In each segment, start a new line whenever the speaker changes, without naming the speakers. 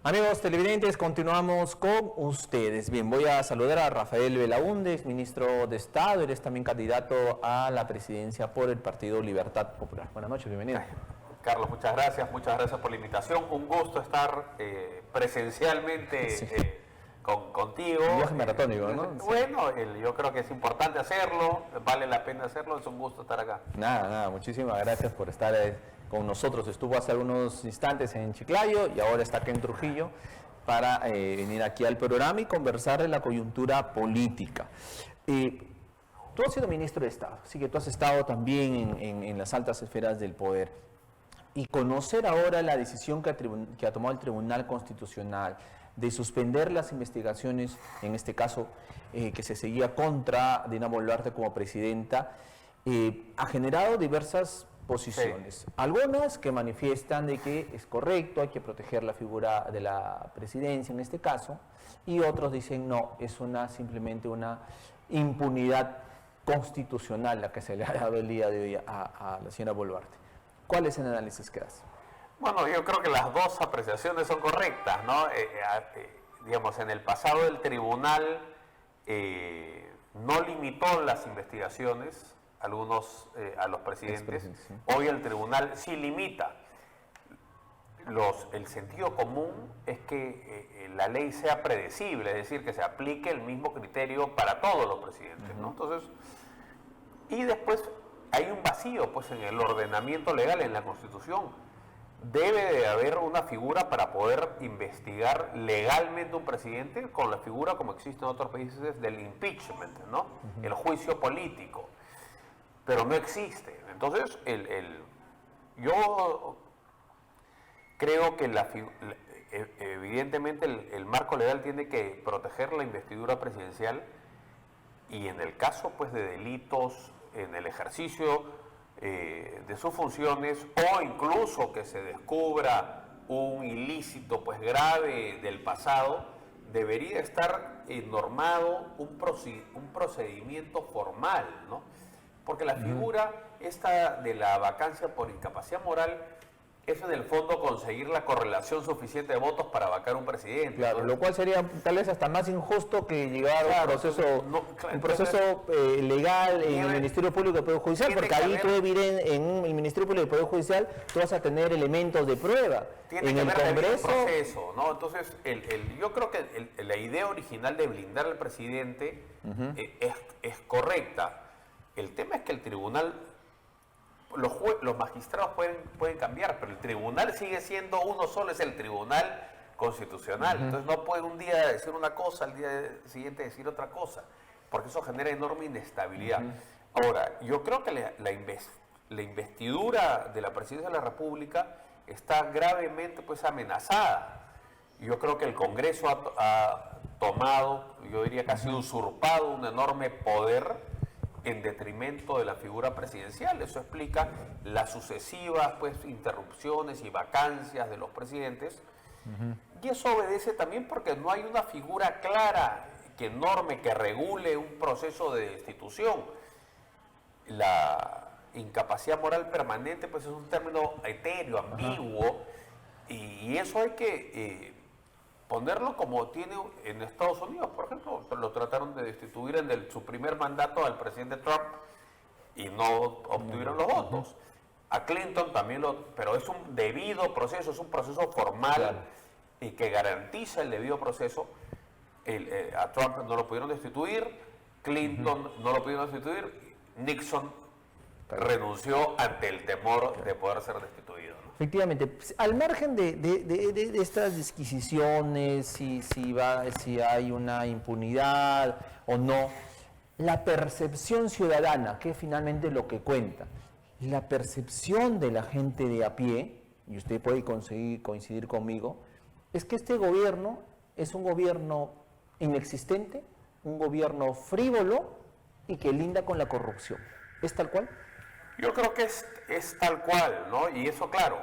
Amigos televidentes, continuamos con ustedes. Bien, voy a saludar a Rafael Belaúnde, ministro de Estado. Él es también candidato a la presidencia por el Partido Libertad Popular. Buenas noches, bienvenido.
Carlos, muchas gracias por la invitación. Un gusto estar presencialmente contigo.
Un viaje maratónico, ¿no?
Bueno, yo creo que es importante hacerlo, vale la pena hacerlo, es un gusto estar acá.
Nada, muchísimas gracias por estar con nosotros. Estuvo hace algunos instantes en Chiclayo y ahora está aquí en Trujillo para venir aquí al programa y conversar de la coyuntura política. Tú has sido ministro de Estado, así que tú has estado también en las altas esferas del poder. Y conocer ahora la decisión que ha tomado el Tribunal Constitucional de suspender las investigaciones, en este caso que se seguía contra Dina Boluarte como presidenta, ha generado diversas posiciones. Sí. Algunas que manifiestan de que es correcto, hay que proteger la figura de la presidencia en este caso, y otros dicen no, es simplemente una impunidad constitucional la que se le ha dado el día de hoy a la señora Boluarte. ¿Cuál es el análisis que hace?
Bueno, yo creo que las dos apreciaciones son correctas, ¿no? Digamos, en el pasado el tribunal no limitó las investigaciones a los presidentes. Sí. Hoy el tribunal sí limita. El sentido común es que la ley sea predecible, es decir, que se aplique el mismo criterio para todos los presidentes, ¿no? Entonces, y después hay un vacío pues en el ordenamiento legal, en la Constitución. Debe de haber una figura para poder investigar legalmente un presidente con la figura como existe en otros países del impeachment, ¿no? El juicio político. Pero no existe. Entonces, yo creo que evidentemente el marco legal tiene que proteger la investidura presidencial y en el caso pues de delitos en el ejercicio de sus funciones o incluso que se descubra un ilícito pues grave del pasado, debería estar normado un procedimiento formal, ¿no? Porque la figura esta de la vacancia por incapacidad moral es en el fondo conseguir la correlación suficiente de votos para vacar un presidente.
Claro, ¿no? Lo cual sería tal vez hasta más injusto que llegar a un proceso legal en el Ministerio Público del Poder Judicial, porque ahí tú en el Ministerio Público del Poder Judicial tú vas a tener elementos de prueba.
En el Congreso, proceso, ¿no? Entonces, yo creo que la idea original de blindar al presidente es correcta. El tema es que el tribunal... Los magistrados pueden cambiar, pero el tribunal sigue siendo uno solo, es el Tribunal Constitucional. Entonces no puede un día decir una cosa, al día siguiente decir otra cosa, porque eso genera enorme inestabilidad. Ahora, yo creo que la investidura de la Presidencia de la República está gravemente pues amenazada. Yo creo que el Congreso ha tomado, yo diría que ha sido usurpado un enorme poder en detrimento de la figura presidencial. Eso explica las sucesivas pues, interrupciones y vacancias de los presidentes. Y eso obedece también porque no hay una figura clara que norme, que regule un proceso de destitución. La incapacidad moral permanente pues, es un término etéreo, ambiguo, y eso hay que ponerlo como tiene en Estados Unidos, por ejemplo. Lo trataron de destituir en su primer mandato al presidente Trump y no obtuvieron los votos. A Clinton también pero es un debido proceso, es un proceso formal y que garantiza el debido proceso. A Trump no lo pudieron destituir, Clinton no lo pudieron destituir, Nixon renunció ante el temor de poder ser destituido, ¿no?
Efectivamente, al margen de estas disquisiciones, si hay una impunidad o no, la percepción ciudadana, que es finalmente lo que cuenta, la percepción de la gente de a pie, y usted puede coincidir conmigo, es que este gobierno es un gobierno inexistente, un gobierno frívolo y que linda con la corrupción. ¿Es tal cual?
Yo creo que es tal cual, ¿no? Y eso, claro,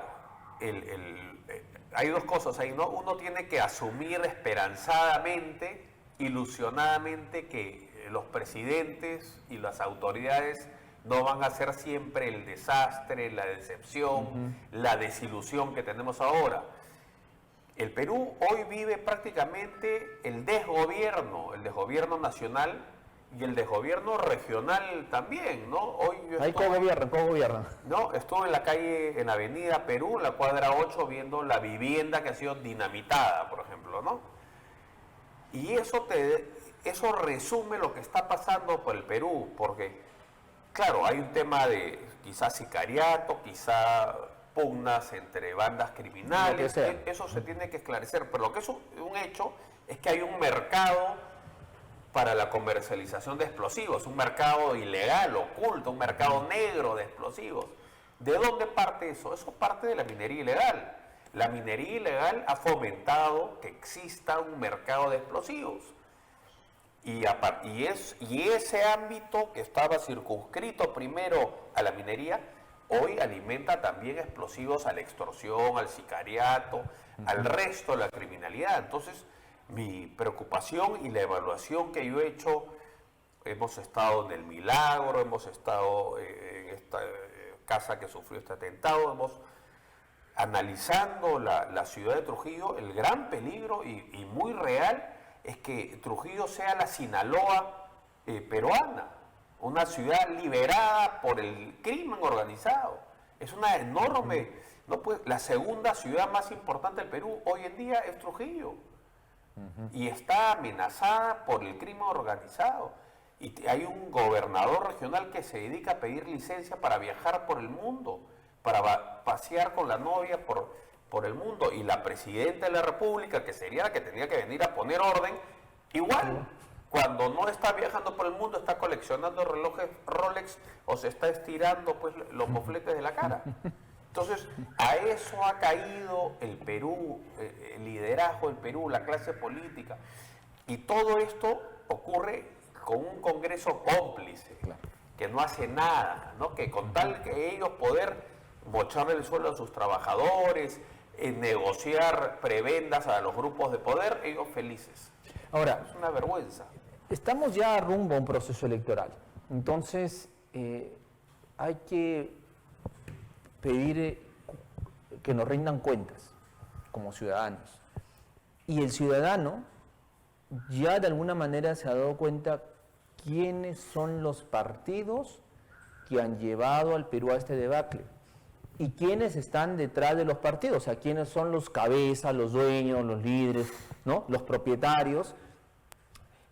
hay dos cosas ahí, ¿no? Uno tiene que asumir esperanzadamente, ilusionadamente, que los presidentes y las autoridades no van a ser siempre el desastre, la decepción, la desilusión que tenemos ahora. El Perú hoy vive prácticamente el desgobierno nacional y el desgobierno regional también, ¿no? Hoy
Ahí cogobiernan.
No, estuve en la calle, en la avenida Perú, en la cuadra 8, viendo la vivienda que ha sido dinamitada, por ejemplo, ¿no? Y eso resume lo que está pasando por el Perú, porque, claro, hay un tema de quizás sicariato, quizá pugnas entre bandas criminales, eso se tiene que esclarecer, pero lo que es un hecho es que hay un mercado para la comercialización de explosivos, un mercado ilegal, oculto, un mercado negro de explosivos. ¿De dónde parte eso? Eso parte de la minería ilegal. La minería ilegal ha fomentado que exista un mercado de explosivos. Y ese ámbito que estaba circunscrito primero a la minería, hoy alimenta también explosivos a la extorsión, al sicariato, al resto de la criminalidad. Entonces, mi preocupación y la evaluación que yo he hecho, hemos estado en el Milagro, hemos estado en esta casa que sufrió este atentado, hemos analizando la ciudad de Trujillo, el gran peligro y muy real es que Trujillo sea la Sinaloa peruana, una ciudad liberada por el crimen organizado. Es una enorme, la segunda ciudad más importante del Perú hoy en día es Trujillo. Y está amenazada por el crimen organizado. Y hay un gobernador regional que se dedica a pedir licencia para viajar por el mundo, para pasear con la novia por el mundo. Y la presidenta de la República, que sería la que tenía que venir a poner orden, igual, cuando no está viajando por el mundo, está coleccionando relojes Rolex o se está estirando pues los mofletes de la cara. Entonces, a eso ha caído el Perú, el liderazgo del Perú, la clase política. Y todo esto ocurre con un Congreso cómplice, que no hace nada, ¿no? Que con tal que ellos poder mocharle el sueldo a sus trabajadores, negociar prebendas a los grupos de poder, ellos felices.
Ahora,
es una vergüenza.
Estamos ya rumbo a un proceso electoral. Entonces, hay que pedir que nos rindan cuentas como ciudadanos. Y el ciudadano ya de alguna manera se ha dado cuenta quiénes son los partidos que han llevado al Perú a este debacle y quiénes están detrás de los partidos, o sea, quiénes son los cabezas, los dueños, los líderes, ¿no? Los propietarios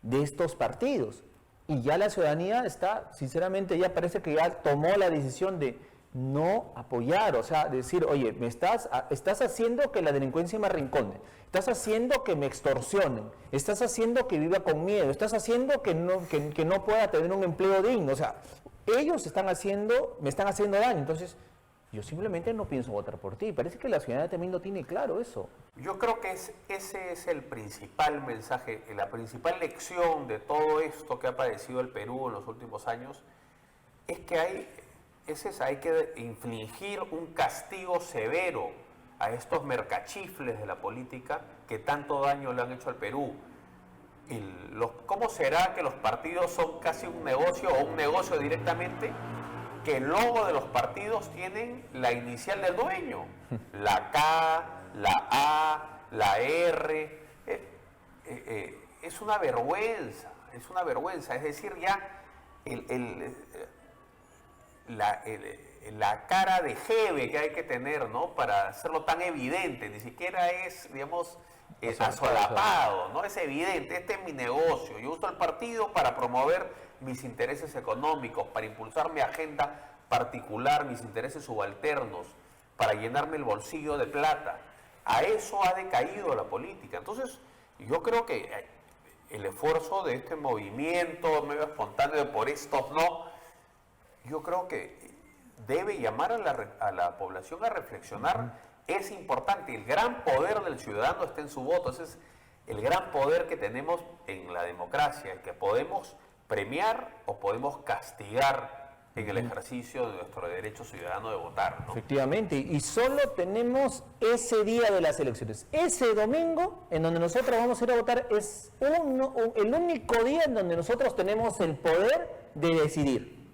de estos partidos. Y ya la ciudadanía está, sinceramente, ya parece que ya tomó la decisión de no apoyar, o sea, decir, oye, estás haciendo que la delincuencia me arrincone, estás haciendo que me extorsionen, estás haciendo que viva con miedo, estás haciendo que no pueda tener un empleo digno, o sea, ellos me están haciendo daño, entonces yo simplemente no pienso votar por ti. Parece que la ciudadanía también lo tiene claro eso.
Yo creo que ese es el principal mensaje, la principal lección de todo esto que ha padecido el Perú en los últimos años, es que hay que infligir un castigo severo a estos mercachifles de la política que tanto daño le han hecho al Perú. ¿Cómo será que los partidos son casi un negocio o un negocio directamente? Que el logo de los partidos tienen la inicial del dueño, la K, la A, la R. Es una vergüenza, es decir, ya la cara de jeve que hay que tener, ¿no? Para hacerlo tan evidente, ni siquiera es, digamos, asolapado, ¿no? Es evidente, este es mi negocio, yo uso el partido para promover mis intereses económicos, para impulsar mi agenda particular, mis intereses subalternos, para llenarme el bolsillo de plata. A eso ha decaído la política. Entonces, yo creo que el esfuerzo de este movimiento medio espontáneo de por estos no, yo creo que debe llamar a la población a reflexionar. Es importante, el gran poder del ciudadano está en su voto. Ese es el gran poder que tenemos en la democracia, que podemos premiar o podemos castigar en el ejercicio de nuestro derecho ciudadano de votar, ¿no?
Efectivamente, y solo tenemos ese día de las elecciones. Ese domingo en donde nosotros vamos a ir a votar es el único día en donde nosotros tenemos el poder de decidir.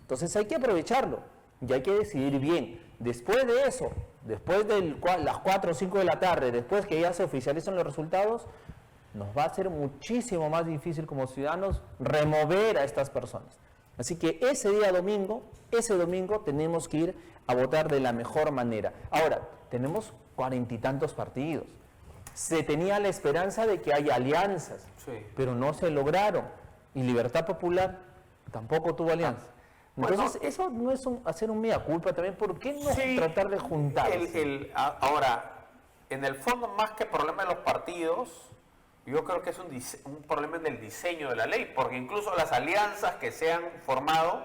Entonces hay que aprovecharlo y hay que decidir bien. después de eso, después de las 4 o 5 de la tarde, después que ya se oficializan los resultados, nos va a ser muchísimo más difícil como ciudadanos remover a estas personas. Así que ese domingo tenemos que ir a votar de la mejor manera. Ahora, tenemos 40 y tantos partidos. Se tenía la esperanza de que haya alianzas,
sí,
pero no se lograron. Y Libertad Popular tampoco tuvo alianza. Entonces, bueno, eso no es hacer un mea culpa también. ¿Por qué no sí, tratar de juntarse?
Ahora, en el fondo, más que problema de los partidos, yo creo que es un problema en el diseño de la ley, porque incluso las alianzas que se han formado,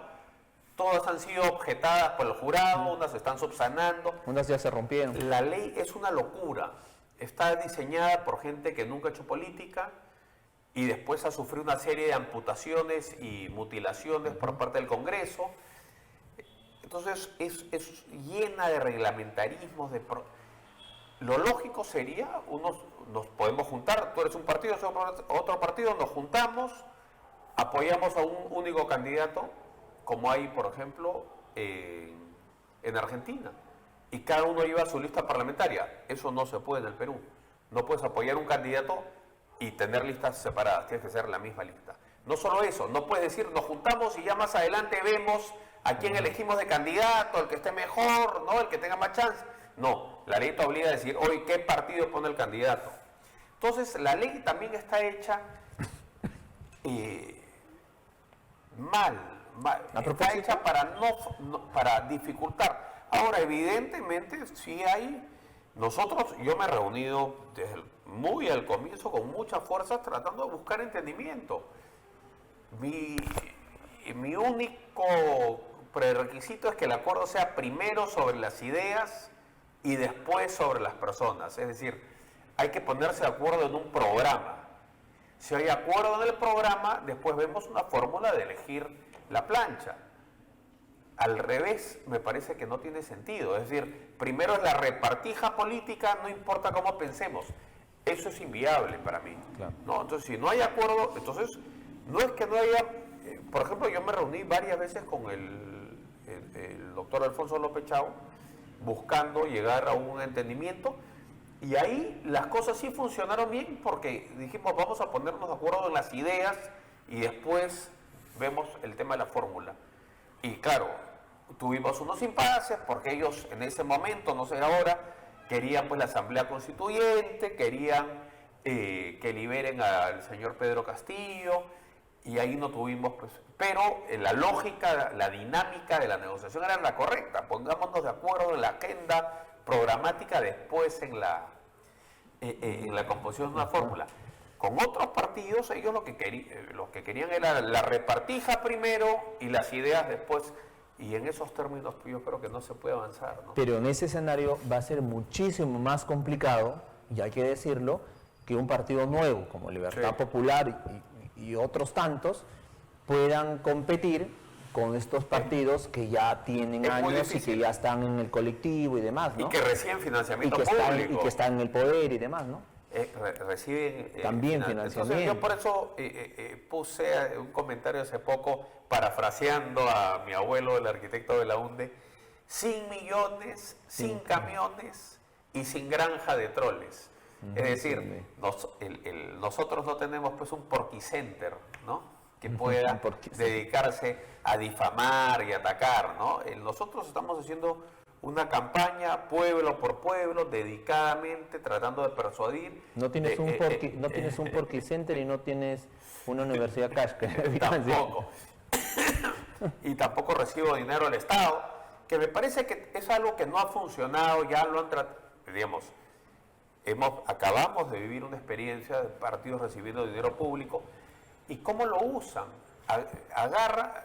todas han sido objetadas por el jurado, unas se están subsanando.
Unas ya se rompieron.
La ley es una locura. Está diseñada por gente que nunca ha hecho política y después ha sufrido una serie de amputaciones y mutilaciones por parte del Congreso. Entonces es llena de reglamentarismos. Lo lógico sería, nos podemos juntar, tú eres un partido, yo soy otro partido, nos juntamos, apoyamos a un único candidato, como hay, por ejemplo, en Argentina. Y cada uno lleva su lista parlamentaria. Eso no se puede en el Perú. No puedes apoyar un candidato y tener listas separadas. Tienes que ser la misma lista. No solo eso, no puedes decir, nos juntamos y ya más adelante vemos a quién elegimos de candidato, el que esté mejor, ¿no? El que tenga más chance. No, la ley te obliga a decir, hoy, ¿qué partido pone el candidato? Entonces, la ley también está hecha mal. Está hecha para dificultar. Ahora, evidentemente, sí hay, yo me he reunido desde muy al comienzo con muchas fuerzas tratando de buscar entendimiento. Mi único prerequisito es que el acuerdo sea primero sobre las ideas y después sobre las personas. Es decir, hay que ponerse de acuerdo en un programa. Si hay acuerdo en el programa, después vemos una fórmula de elegir la plancha. Al revés, me parece que no tiene sentido. Es decir, primero es la repartija política, no importa cómo pensemos. Eso es inviable para mí. Claro. ¿No? Entonces, si no hay acuerdo, entonces no es que no haya... por ejemplo, yo me reuní varias veces con el doctor Alfonso López Chao, buscando llegar a un entendimiento, y ahí las cosas sí funcionaron bien, porque dijimos, vamos a ponernos de acuerdo en las ideas, y después vemos el tema de la fórmula. Y claro, tuvimos unos impases porque ellos en ese momento, no sé ahora, querían pues la Asamblea Constituyente, querían que liberen al señor Pedro Castillo, y ahí no tuvimos, pues, pero la lógica, la dinámica de la negociación era la correcta. Pongámonos de acuerdo en la agenda programática, después en la composición de una fórmula. Con otros partidos, ellos lo que querían era la repartija primero y las ideas después. Y en esos términos yo creo que no se puede avanzar, ¿no?
Pero en ese escenario va a ser muchísimo más complicado, y hay que decirlo, que un partido nuevo como Libertad Popular y otros tantos puedan competir con estos partidos que ya tienen años y que ya están en el colectivo y demás, ¿no?
Y que reciben financiamiento público.
Y que están en el poder y demás, ¿no?
Reciben
también financiamiento.
Entonces yo por eso puse un comentario hace poco, parafraseando a mi abuelo, el arquitecto de la UNDE, sin millones, sin camiones y sin granja de troles. Es decir, nosotros no tenemos pues un porquicenter, ¿no? Que pueda dedicarse a difamar y atacar, ¿no? Nosotros estamos haciendo una campaña pueblo por pueblo, dedicadamente, tratando de persuadir.
No tienes un porquicenter y no tienes una universidad cash.
Tampoco. Y tampoco recibo dinero del Estado, que me parece que es algo que no ha funcionado, ya lo han tratado, digamos, acabamos de vivir una experiencia de partidos recibiendo dinero público, y cómo lo usan,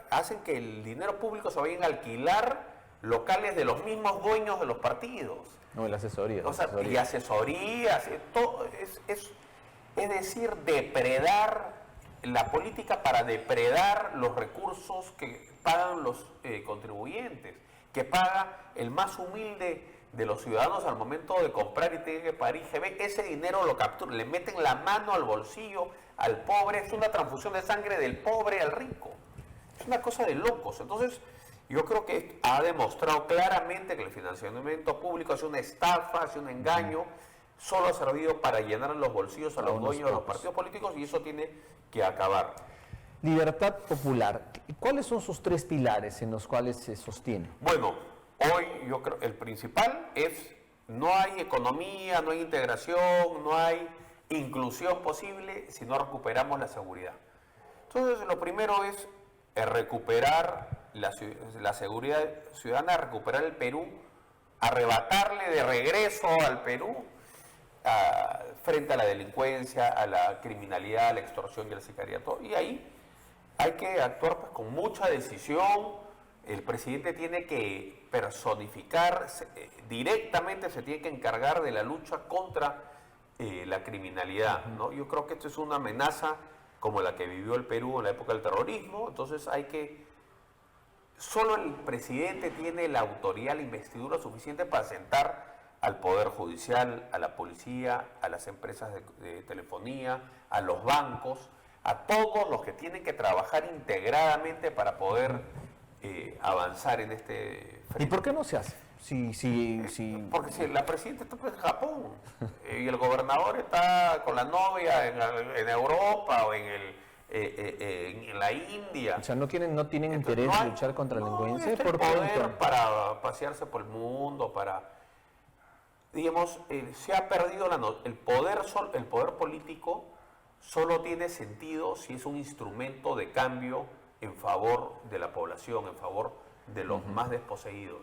hacen que el dinero público se vayan a alquilar locales de los mismos dueños de los partidos.
No, la asesoría.
Y asesorías, todo, es decir, depredar la política para depredar los recursos que pagan los contribuyentes, que paga el más humilde de los ciudadanos al momento de comprar y tiene que pagar IGB. Ese dinero lo capturan, le meten la mano al bolsillo al pobre, es una transfusión de sangre del pobre al rico. Es una cosa de locos. Entonces, Yo creo que ha demostrado claramente que el financiamiento público es una estafa, es un engaño, solo ha servido para llenar los bolsillos a los dueños de los partidos políticos y eso tiene que acabar.
Libertad popular, ¿cuáles son sus 3 pilares en los cuales se sostiene?
Bueno, hoy yo creo el principal es no hay economía, no hay integración, no hay inclusión posible si no recuperamos la seguridad. Entonces, lo primero es recuperar la seguridad ciudadana, recuperar el Perú, arrebatarle de regreso al Perú frente a la delincuencia, a la criminalidad, a la extorsión y al sicariato. Y ahí hay que actuar pues, con mucha decisión. El presidente tiene que personificar, directamente se tiene que encargar de la lucha contra la criminalidad, ¿no? Yo creo que esto es una amenaza como la que vivió el Perú en la época del terrorismo, entonces solo el presidente tiene la autoridad, la investidura suficiente para sentar al Poder Judicial, a la policía, a las empresas de telefonía, a los bancos, a todos los que tienen que trabajar integradamente para poder avanzar en este frente.
¿Y por qué no se hace?
Porque si la presidenta está en Japón y el gobernador está con la novia en Europa o en la India.
O sea, no tienen interés en luchar contra la delincuencia.
¿Por poder para pasearse por el mundo, digamos, se ha perdido el poder político solo tiene sentido si es un instrumento de cambio en favor de la población, en favor de los más desposeídos.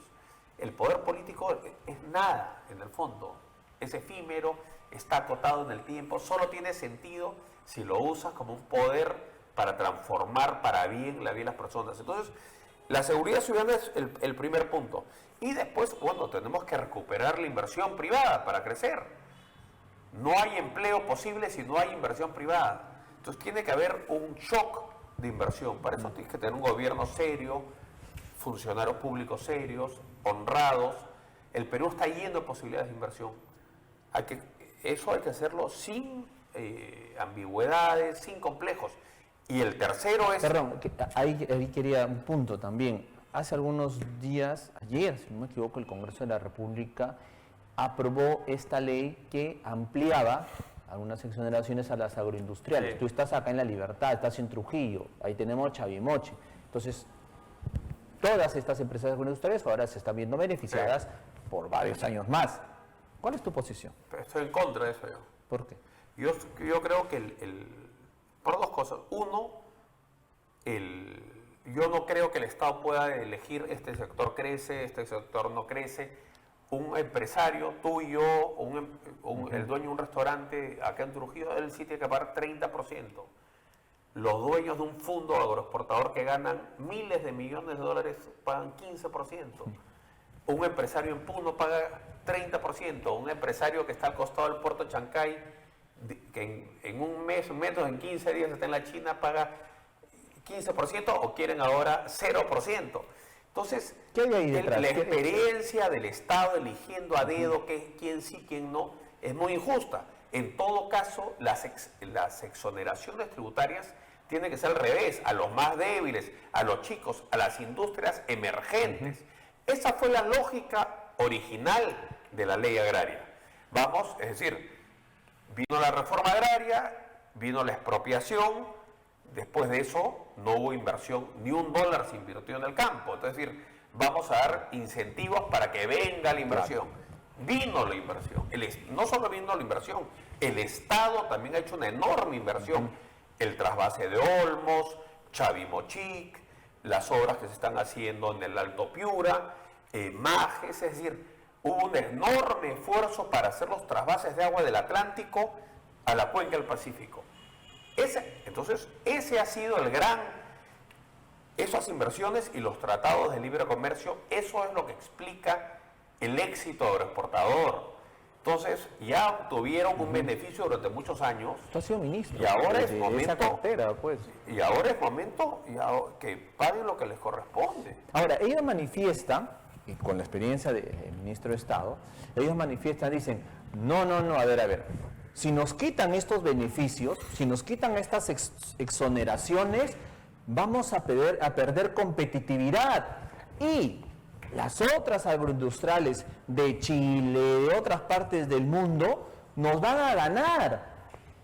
El poder político es nada, en el fondo. Es efímero, está acotado en el tiempo, solo tiene sentido si lo usas como un poder para transformar para bien la vida de las personas. Entonces, la seguridad ciudadana es el primer punto. Y después, bueno, tenemos que recuperar la inversión privada para crecer. No hay empleo posible si no hay inversión privada. Entonces, tiene que haber un shock de inversión. Para eso tienes que tener un gobierno serio, funcionarios públicos serios, honrados. El Perú está lleno de posibilidades de inversión. Eso hay que hacerlo sin ambigüedades, sin complejos. Y el tercero es...
Perdón, ahí quería un punto también. Hace algunos días, ayer, si no me equivoco, el Congreso de la República aprobó esta ley que ampliaba algunas exoneraciones a las agroindustriales. Sí. Tú estás acá en La Libertad, estás en Trujillo, ahí tenemos Chavimoche. Entonces, todas estas empresas agroindustriales ahora se están viendo beneficiadas por varios años más. ¿Cuál es tu posición?
Estoy en contra de eso yo.
¿Por qué?
Yo creo que por dos cosas. Uno, yo no creo que el Estado pueda elegir este sector crece, este sector no crece. Un empresario, tú y yo, el dueño de un restaurante acá en Trujillo, él sí tiene que pagar 30%. Los dueños de un fondo agroexportador que ganan miles de millones de dólares pagan 15%. Un empresario en Puno paga 30%. Un empresario que está al costado del puerto de Chancay, que en un mes, menos en 15 días está en la China, paga 15% o quieren ahora 0%. Entonces,
¿qué hay ahí detrás?
La experiencia del Estado eligiendo a dedo quién sí, quién no, es muy injusta. En todo caso, las exoneraciones tributarias tienen que ser al revés, a los más débiles, a los chicos, a las industrias emergentes. Esa fue la lógica original de la ley agraria. Es decir, vino la reforma agraria, vino la expropiación. Después de eso, no hubo inversión, ni $1 se invirtió en el campo. Es decir, vamos a dar incentivos para que venga la inversión. Vino la inversión. No solo vino la inversión, el Estado también ha hecho una enorme inversión. El trasvase de Olmos, Chavimochic, las obras que se están haciendo en el Alto Piura, Majes, es decir, hubo un enorme esfuerzo para hacer los trasvases de agua del Atlántico a la cuenca del Pacífico. Entonces, ese ha sido esas inversiones y los tratados de libre comercio, eso es lo que explica el éxito agroexportador. Entonces, ya obtuvieron un beneficio durante muchos años.
Tú has sido ministro.
Y ahora es momento.
Esa cartera, pues.
Y ahora es momento que paguen lo que les corresponde.
Ahora, ella manifiesta, y con la experiencia del ministro de Estado, ellos manifiestan, dicen, no, a ver. Si nos quitan estos beneficios, si nos quitan estas exoneraciones, vamos a perder competitividad. y las otras agroindustriales de Chile, de otras partes del mundo, nos van a ganar.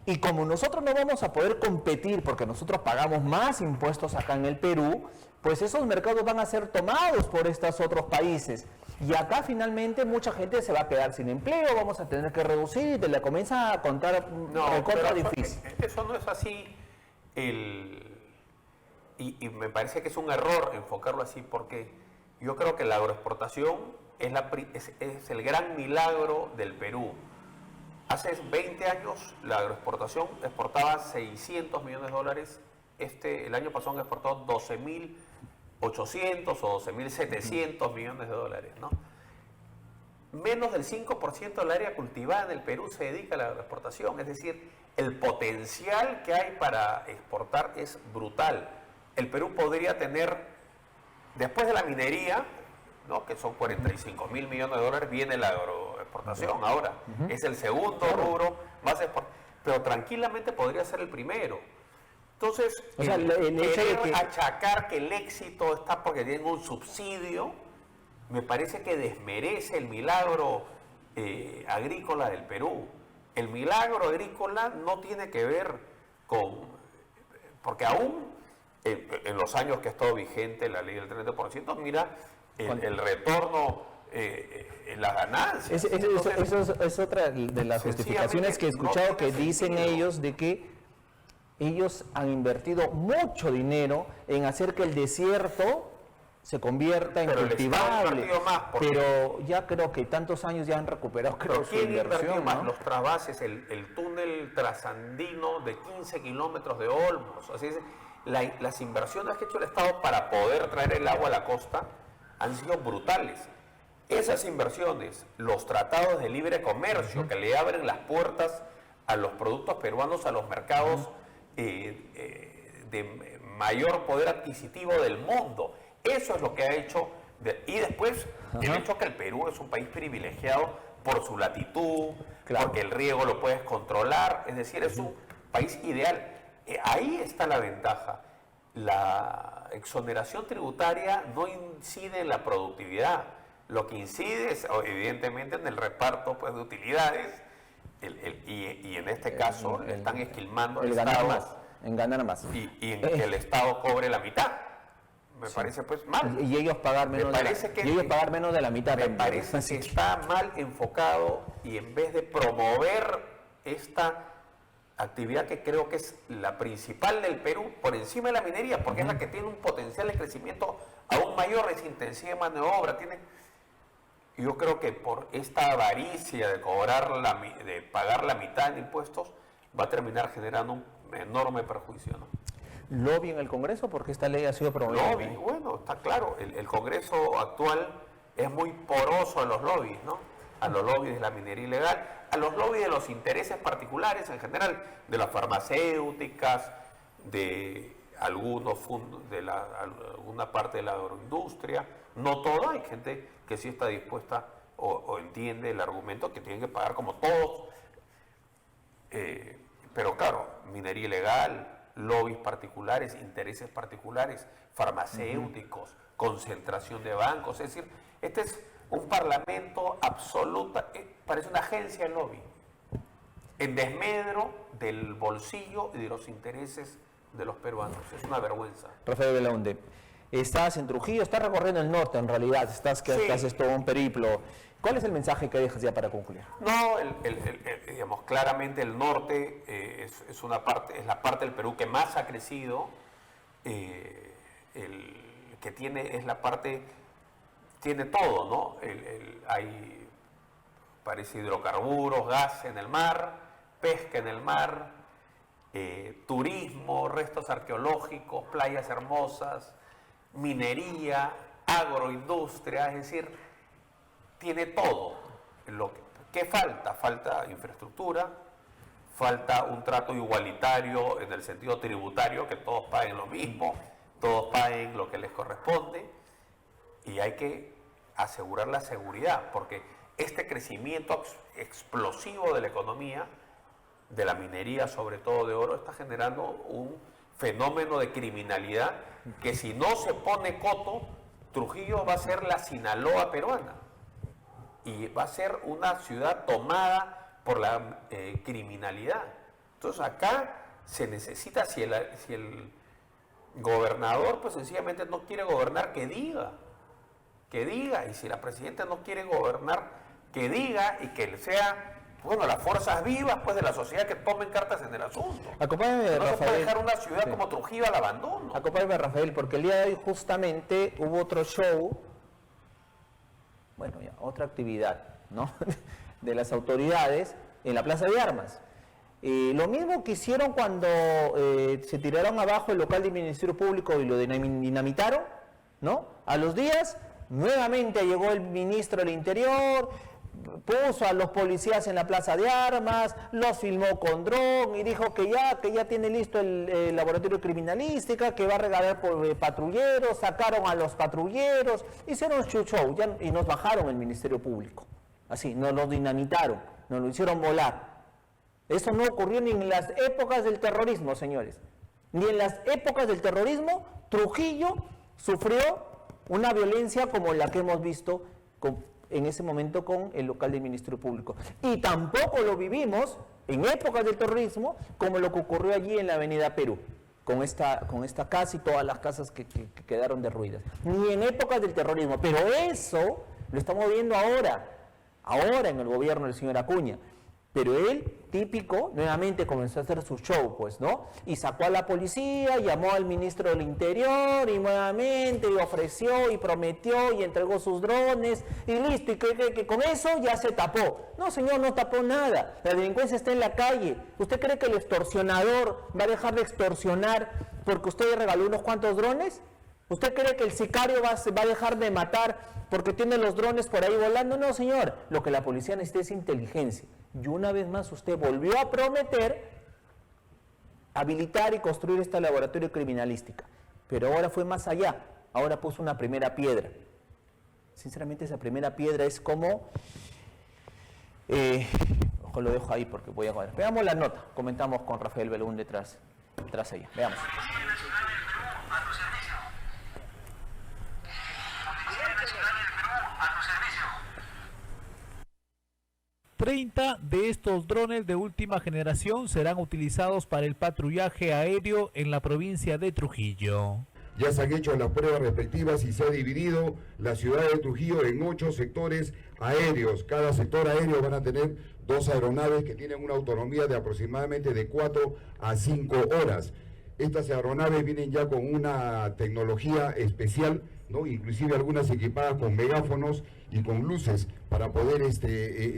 Y como nosotros no vamos a poder competir porque nosotros pagamos más impuestos acá en el Perú, pues esos mercados van a ser tomados por estos otros países. Y acá finalmente mucha gente se va a quedar sin empleo, vamos a tener que reducir y te la comienza a contar recontra difícil.
Eso no es así. Y me parece que es un error enfocarlo así, porque yo creo que la agroexportación es el gran milagro del Perú. Hace 20 años la agroexportación exportaba 600 millones de dólares. El año pasado han exportado 12.800 o 12.700 millones de dólares, ¿no? Menos del 5% del área cultivada en el Perú se dedica a la agroexportación. Es decir, el potencial que hay para exportar es brutal. El Perú podría tener, después de la minería, ¿no?, que son 45.000 millones de dólares, viene la agroexportación ahora. Es el segundo rubro más exportado, pero tranquilamente podría ser el primero. Entonces,
o sea, el hecho de que
achacar que el éxito está porque tienen un subsidio, me parece que desmerece el milagro agrícola del Perú. El milagro agrícola no tiene que ver con... Porque aún en los años que ha estado vigente la ley del 30%, mira el retorno, las ganancias.
Eso es otra de las justificaciones que he escuchado, que dicen ellos de que ellos han invertido mucho dinero en hacer que el desierto se convierta en cultivable, pero ya creo que tantos años ya han recuperado, creo, su inversión,
más,
¿no?
los trasvases, el túnel trasandino de 15 kilómetros de Olmos, así es, las inversiones que ha hecho el Estado para poder traer el agua a la costa han sido brutales. Esas inversiones, los tratados de libre comercio que le abren las puertas a los productos peruanos, a los mercados de mayor poder adquisitivo del mundo, eso es lo que ha hecho, y después el hecho que el Perú es un país privilegiado por su latitud, porque el riego lo puedes controlar, es decir, es un país ideal. Ahí está la ventaja. La exoneración tributaria no incide en la productividad, lo que incide es evidentemente en el reparto, pues, de utilidades, y en este caso le están esquilmando al Estado,
en ganar más.
y en que el Estado cobre la mitad. Me parece, pues, mal.
Y ellos pagar menos, pagar menos de la mitad.
Me parece que está mal enfocado, y en vez de promover esta actividad que creo que es la principal del Perú, por encima de la minería, porque es la que tiene un potencial de crecimiento aún mayor, es intensiva de mano de obra, yo creo que por esta avaricia de de pagar la mitad de impuestos, va a terminar generando un enorme perjuicio, ¿no?
¿Lobby en el Congreso? Porque esta ley ha sido promovida.
Lobby, bueno, está claro, el Congreso actual es muy poroso a los lobbies, ¿no? A los lobbies de la minería ilegal, a los lobbies de los intereses particulares en general, de las farmacéuticas, de algunos fondos, alguna parte de la agroindustria. No toda, hay gente que sí está dispuesta o entiende el argumento que tienen que pagar como todos. Pero claro, minería ilegal, lobbies particulares, intereses particulares, farmacéuticos, concentración de bancos. Es decir, este es un parlamento absoluta, parece una agencia de lobby, en desmedro del bolsillo y de los intereses de los peruanos. Es una vergüenza.
Rafael Belaunde, estás en Trujillo, estás recorriendo el norte en realidad, que haces todo un periplo. ¿Cuál es el mensaje que dejas ya para concluir?
No, digamos, claramente el norte es la parte del Perú que más ha crecido, que tiene todo, ¿no? Hay, parece, hidrocarburos, gas en el mar, pesca en el mar, turismo, restos arqueológicos, playas hermosas, minería, agroindustria, es decir, tiene todo. ¿Qué falta? Falta infraestructura, falta un trato igualitario en el sentido tributario, que todos paguen lo mismo, todos paguen lo que les corresponde, y hay que asegurar la seguridad, porque este crecimiento explosivo de la economía, de la minería, sobre todo de oro, está generando un fenómeno de criminalidad que, si no se pone coto, Trujillo va a ser la Sinaloa peruana y va a ser una ciudad tomada por la criminalidad. Entonces acá se necesita, si el gobernador pues sencillamente no quiere gobernar, que diga, y si la presidenta no quiere gobernar, que diga, y que sea, bueno, las fuerzas vivas pues de la sociedad que tomen cartas en el asunto.
Acompáñame,
no
Rafael.
se puede dejar una ciudad como Trujillo al abandono.
Acompáñame, Rafael, porque el día de hoy justamente hubo otro show, bueno, ya, otra actividad, ¿no? de las autoridades en la Plaza de Armas. Lo mismo que hicieron cuando se tiraron abajo el local del Ministerio Público y lo dinamitaron, ¿no? A los días, nuevamente llegó el ministro del Interior, puso a los policías en la Plaza de Armas, los filmó con dron y dijo que ya tiene listo el laboratorio de criminalística, que va a regalar por patrulleros, sacaron a los patrulleros, hicieron show y nos bajaron el Ministerio Público. Así, nos lo dinamitaron, nos lo hicieron volar. Eso no ocurrió ni en las épocas del terrorismo, señores. Ni en las épocas del terrorismo, Trujillo sufrió una violencia como la que hemos visto en ese momento con el local del Ministerio Público. Y tampoco lo vivimos en épocas del terrorismo como lo que ocurrió allí en la Avenida Perú, con esta casa y todas las casas que quedaron derruidas. Ni en épocas del terrorismo, pero eso lo estamos viendo ahora en el gobierno del señor Acuña. Pero él, típico, nuevamente comenzó a hacer su show, pues, ¿no? Y sacó a la policía, llamó al ministro del Interior y nuevamente y ofreció y prometió y entregó sus drones y listo, y que con eso ya se tapó. No, señor, no tapó nada. La delincuencia está en la calle. ¿Usted cree que el extorsionador va a dejar de extorsionar porque usted le regaló unos cuantos drones? ¿Usted cree que el sicario va a dejar de matar porque tiene los drones por ahí volando? No, señor. Lo que la policía necesita es inteligencia. Y una vez más usted volvió a prometer habilitar y construir este laboratorio de criminalística. Pero ahora fue más allá. Ahora puso una primera piedra. Sinceramente, esa primera piedra es como... ojo, lo dejo ahí porque voy a comer. Veamos la nota. Comentamos con Rafael Belún detrás ella. Veamos.
30 de estos drones de última generación serán utilizados para el patrullaje aéreo en la provincia de Trujillo.
Ya se han hecho las pruebas respectivas y se ha dividido la ciudad de Trujillo en 8 sectores aéreos. Cada sector aéreo van a tener 2 aeronaves que tienen una autonomía de aproximadamente de 4 a 5 horas. Estas aeronaves vienen ya con una tecnología especial, ¿no? Inclusive algunas equipadas con megáfonos y con luces para poder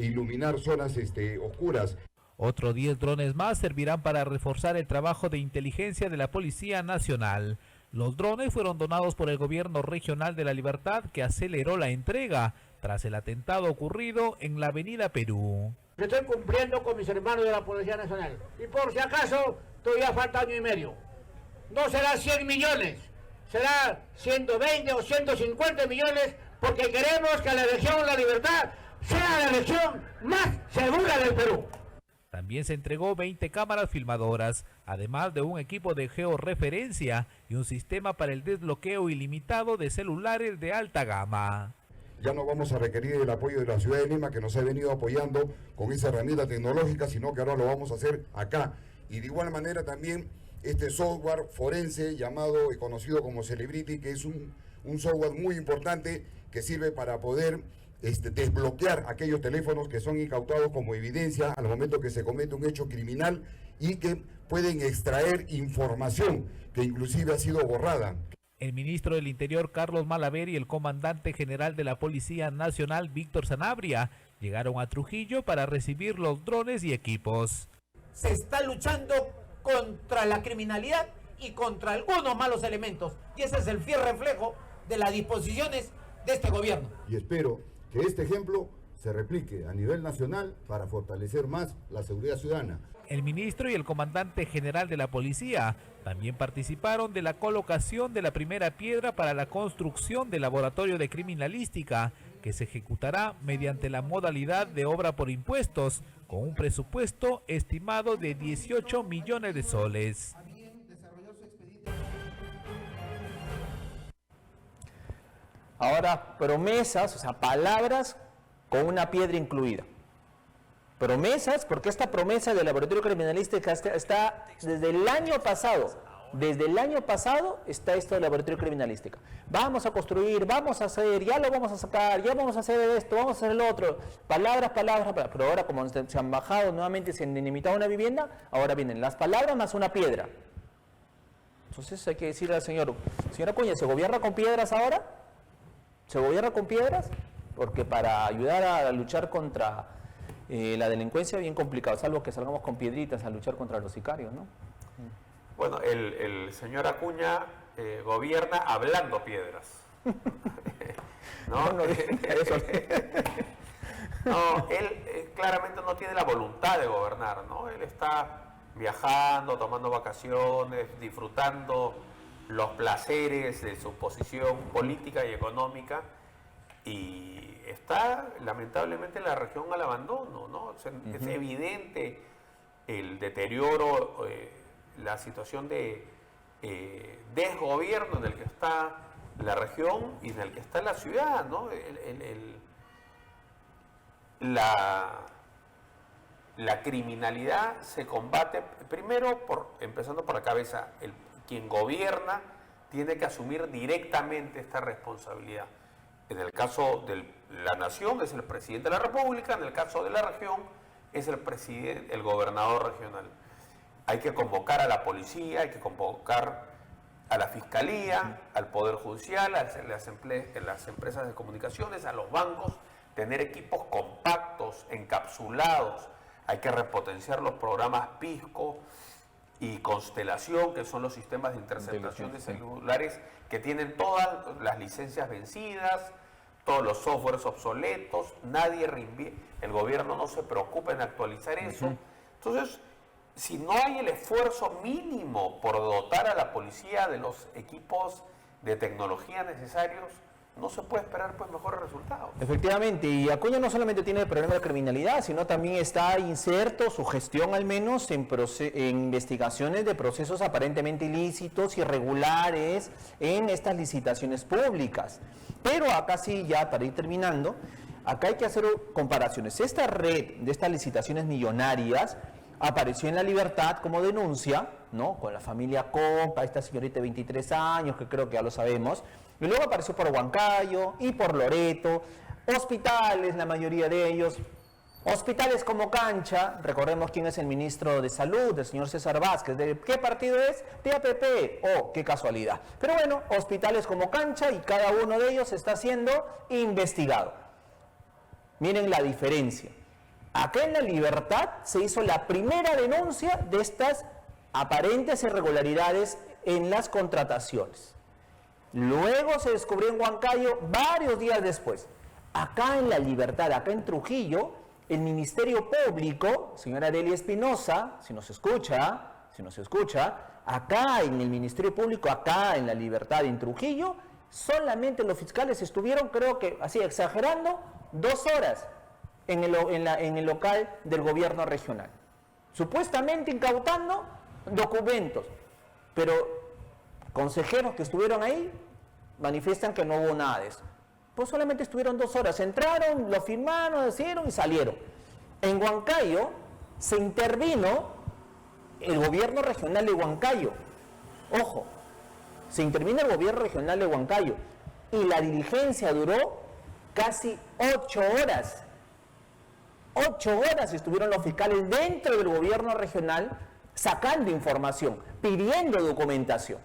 iluminar zonas oscuras.
Otros 10 drones más servirán para reforzar el trabajo de inteligencia de la Policía Nacional. Los drones fueron donados por el gobierno regional de La Libertad, que aceleró la entrega tras el atentado ocurrido en la Avenida Perú.
Estoy cumpliendo con mis hermanos de la Policía Nacional. Y por si acaso, todavía falta año y medio. No será 100 millones, será 120 o 150 millones, porque queremos que la región La Libertad sea la región más segura del Perú.
También se entregó 20 cámaras filmadoras, además de un equipo de georreferencia y un sistema para el desbloqueo ilimitado de celulares de alta gama.
Ya no vamos a requerir el apoyo de la ciudad de Lima, que nos ha venido apoyando con esa herramienta tecnológica, sino que ahora lo vamos a hacer acá. Y de igual manera también este software forense llamado y conocido como Celebrity, que es un software muy importante que sirve para poder desbloquear aquellos teléfonos que son incautados como evidencia al momento que se comete un hecho criminal y que pueden extraer información que inclusive ha sido borrada.
El ministro del Interior, Carlos Malaver, y el comandante general de la Policía Nacional, Víctor Sanabria, llegaron a Trujillo para recibir los drones y equipos.
Se está luchando contra la criminalidad y contra algunos malos elementos, y ese es el fiel reflejo de las disposiciones de este gobierno.
Y espero que este ejemplo se replique a nivel nacional para fortalecer más la seguridad ciudadana.
El ministro y el comandante general de la policía también participaron de la colocación de la primera piedra para la construcción del laboratorio de criminalística, que se ejecutará mediante la modalidad de obra por impuestos, con un presupuesto estimado de 18 millones de soles.
Ahora, promesas, o sea, palabras con una piedra incluida. Promesas, porque esta promesa del laboratorio criminalístico está desde el año pasado. Desde el año pasado está esto del laboratorio criminalística. Vamos a construir, vamos a hacer, ya lo vamos a sacar, ya vamos a hacer esto, vamos a hacer el otro. Palabras, palabras, palabras. Pero ahora como se han bajado nuevamente, se han dinamitado una vivienda, ahora vienen las palabras más una piedra. Entonces hay que decirle al señor Acuña, ¿se gobierna con piedras ahora? ¿Se gobierna con piedras? Porque para ayudar a luchar contra la delincuencia es bien complicado, salvo que salgamos con piedritas a luchar contra los sicarios, ¿no?
Bueno, el señor Acuña gobierna hablando piedras. ¿No?
No, eso.
No, él claramente no tiene la voluntad de gobernar, ¿no? Él está viajando, tomando vacaciones, disfrutando los placeres de su posición política y económica, y está lamentablemente la región al abandono, ¿no? Es evidente el deterioro, la situación de desgobierno en el que está la región y en el que está la ciudad, ¿no? La criminalidad se combate primero empezando por la cabeza. Quien gobierna tiene que asumir directamente esta responsabilidad. En el caso de la nación es el presidente de la República, en el caso de la región es el gobernador regional. Hay que convocar a la policía, hay que convocar a la fiscalía, al Poder Judicial, a las empresas de comunicaciones, a los bancos, tener equipos compactos, encapsulados. Hay que repotenciar los programas Pisco y Constelación, que son los sistemas de interceptación de celulares que tienen todas las licencias vencidas, todos los softwares obsoletos, el gobierno no se preocupa en actualizar eso. Entonces, si no hay el esfuerzo mínimo por dotar a la policía de los equipos de tecnología necesarios, no se puede esperar pues mejores resultados.
Efectivamente, y Acuña no solamente tiene el problema de criminalidad, sino también está inserto, su gestión al menos, en investigaciones de procesos aparentemente ilícitos, irregulares, en estas licitaciones públicas. Pero acá sí, ya para ir terminando, acá hay que hacer comparaciones. Esta red de estas licitaciones millonarias apareció en La Libertad como denuncia, ¿no? Con la familia Compa, esta señorita de 23 años, que creo que ya lo sabemos, y luego apareció por Huancayo y por Loreto, hospitales, la mayoría de ellos, hospitales como Cancha, recordemos quién es el ministro de Salud, el señor César Vázquez, ¿de qué partido es? De APP, oh, qué casualidad. Pero bueno, hospitales como Cancha y cada uno de ellos está siendo investigado. Miren la diferencia. Acá en La Libertad se hizo la primera denuncia de estas aparentes irregularidades en las contrataciones. Luego se descubrió en Huancayo varios días después. Acá en La Libertad, acá en Trujillo, el Ministerio Público, señora Delia Espinosa, si nos escucha, acá en el Ministerio Público, acá en La Libertad, en Trujillo, solamente los fiscales estuvieron, creo que, así exagerando, 2 horas en el local del gobierno regional, supuestamente incautando documentos, pero consejeros que estuvieron ahí manifiestan que no hubo nada de eso. Pues solamente estuvieron 2 horas, entraron, lo firmaron, hicieron y salieron. En Huancayo se intervino el gobierno regional de Huancayo, ojo, se intervino el gobierno regional de Huancayo y la diligencia duró casi 8 horas. 8 horas estuvieron los fiscales dentro del gobierno regional sacando información, pidiendo documentación.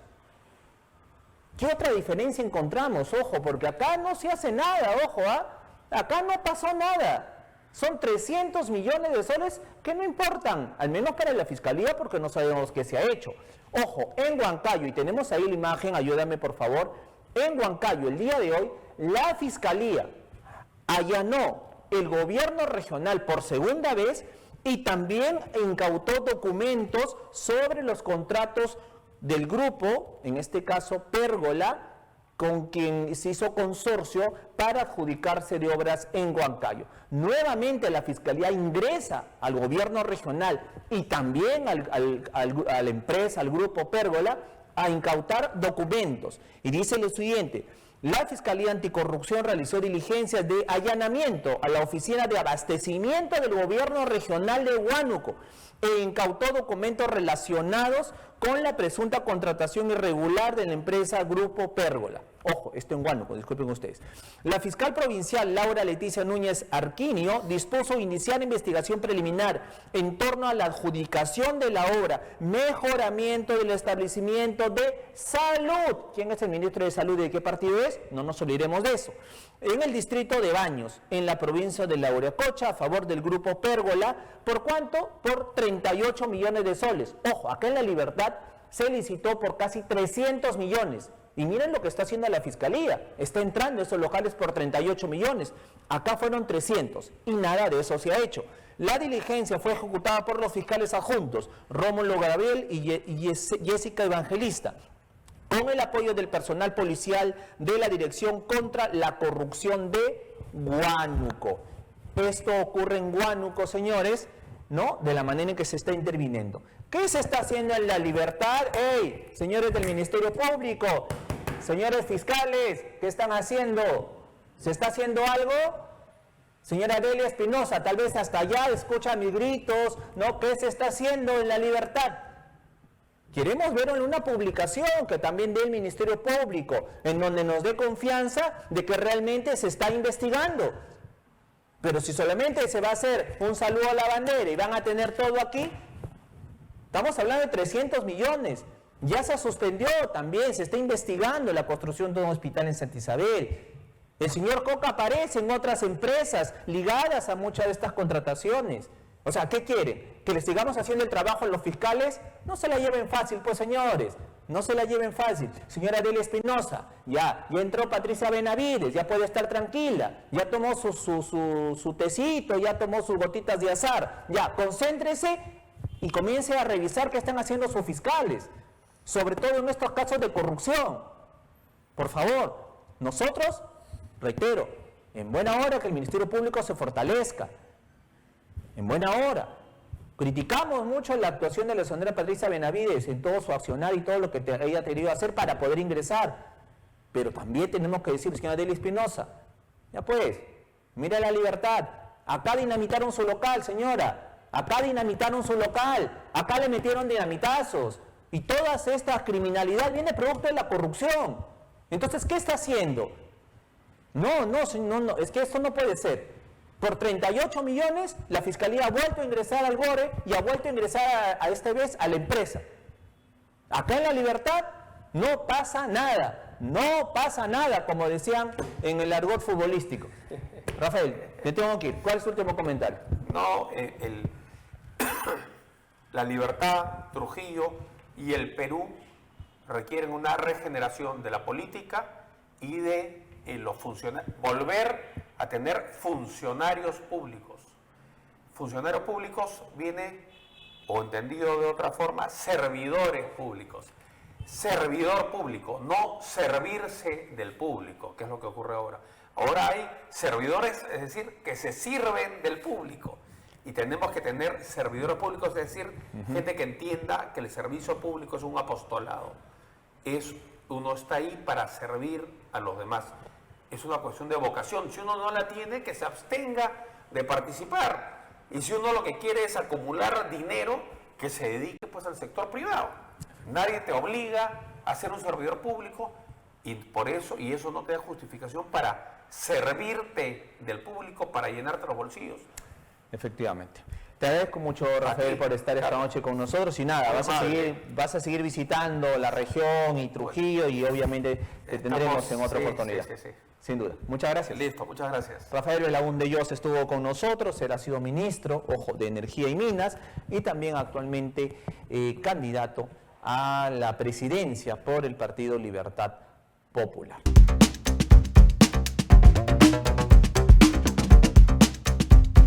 ¿Qué otra diferencia encontramos? Ojo, porque acá no se hace nada, ojo, acá no pasó nada. Son 300 millones de soles que no importan, al menos para la fiscalía, porque no sabemos qué se ha hecho. Ojo, en Huancayo, y tenemos ahí la imagen, ayúdame por favor, en Huancayo, el día de hoy, la fiscalía allanó el gobierno regional por segunda vez y también incautó documentos sobre los contratos del grupo, en este caso Pérgola, con quien se hizo consorcio para adjudicarse de obras en Huancayo. Nuevamente la Fiscalía ingresa al gobierno regional y también a la empresa, al grupo Pérgola, a incautar documentos. Y dice lo siguiente: La Fiscalía Anticorrupción realizó diligencias de allanamiento a la oficina de abastecimiento del gobierno regional de Huánuco e incautó documentos relacionados con la presunta contratación irregular de la empresa Grupo Pérgola. Ojo, esto en Huánuco, disculpen ustedes. La fiscal provincial Laura Leticia Núñez Arquinio dispuso iniciar investigación preliminar en torno a la adjudicación de la obra mejoramiento del establecimiento de salud. ¿Quién es el ministro de Salud y de qué partido es? No nos olvidemos de eso. En el distrito de Baños, en la provincia de Lauriacocha, a favor del Grupo Pérgola. ¿Por cuánto? Por 38 millones de soles. Ojo, acá en La Libertad se licitó por casi 300 millones. Y miren lo que está haciendo la Fiscalía. Está entrando esos locales por 38 millones. Acá fueron 300 y nada de eso se ha hecho. La diligencia fue ejecutada por los fiscales adjuntos, Rómulo Gabriel y Jessica Evangelista, con el apoyo del personal policial de la Dirección contra la Corrupción de Huánuco. Esto ocurre en Huánuco, señores, ¿no? De la manera en que se está interviniendo. ¿Qué se está haciendo en La Libertad? ¡Ey! Señores del Ministerio Público, señores fiscales, ¿qué están haciendo? ¿Se está haciendo algo? Señora Delia Espinosa, tal vez hasta allá escucha mis gritos, ¿no? ¿Qué se está haciendo en La Libertad? Queremos ver en una publicación que también dé el Ministerio Público, en donde nos dé confianza de que realmente se está investigando. Pero si solamente se va a hacer un saludo a la bandera y van a tener todo aquí, estamos hablando de 300 millones. Ya se suspendió también, se está investigando la construcción de un hospital en Santa Isabel. El señor Coca aparece en otras empresas ligadas a muchas de estas contrataciones. O sea, ¿qué quiere? ¿Que les sigamos haciendo el trabajo a los fiscales? No se la lleven fácil, pues, señores. No se la lleven fácil. Señora Delia Espinosa, ya entró Patricia Benavides, ya puede estar tranquila. Ya tomó su tecito, ya tomó sus gotitas de azar. Ya, concéntrese y comience a revisar qué están haciendo sus fiscales. Sobre todo en estos casos de corrupción. Por favor, nosotros, reitero, en buena hora que el Ministerio Público se fortalezca. En buena hora. Criticamos mucho la actuación de la señora Patricia Benavides en todo su accionar y todo lo que ella ha tenido que hacer para poder ingresar. Pero también tenemos que decir, señora Delia Espinosa, ya pues, mira La Libertad. Acá dinamitaron su local, señora. Acá dinamitaron su local. Acá le metieron dinamitazos. Y toda esta criminalidad viene producto de la corrupción. Entonces, ¿qué está haciendo? No, es que esto no puede ser. Por 38 millones, la Fiscalía ha vuelto a ingresar al GORE y ha vuelto a ingresar a esta vez a la empresa. Acá en La Libertad no pasa nada. No pasa nada, como decían en el argot futbolístico. Rafael, te tengo que ir. ¿Cuál es tu último comentario?
No, La Libertad, Trujillo y el Perú requieren una regeneración de la política y de los funcionarios, volver a tener funcionarios públicos. Funcionarios públicos viene, o entendido de otra forma, servidores públicos. Servidor público, no servirse del público, que es lo que ocurre ahora. Ahora hay servidores, es decir, que se sirven del público. Y tenemos que tener servidores públicos, es decir, gente que entienda que el servicio público es un apostolado. Uno está ahí para servir a los demás. Es una cuestión de vocación. Si uno no la tiene, que se abstenga de participar. Y si uno lo que quiere es acumular dinero, que se dedique pues al sector privado. Nadie te obliga a ser un servidor público y por eso, y eso no te da justificación para servirte del público para llenarte los bolsillos.
Efectivamente. Te agradezco mucho, Rafael, por estar esta noche con nosotros y nada, vas a seguir visitando la región y Trujillo y obviamente te tendremos en otra oportunidad.
Sí.
Sin duda. Muchas gracias.
Listo, muchas gracias.
Rafael Belaúnde Yos estuvo con nosotros, él ha sido ministro, ojo, de Energía y Minas y también actualmente candidato a la presidencia por el Partido Libertad Popular.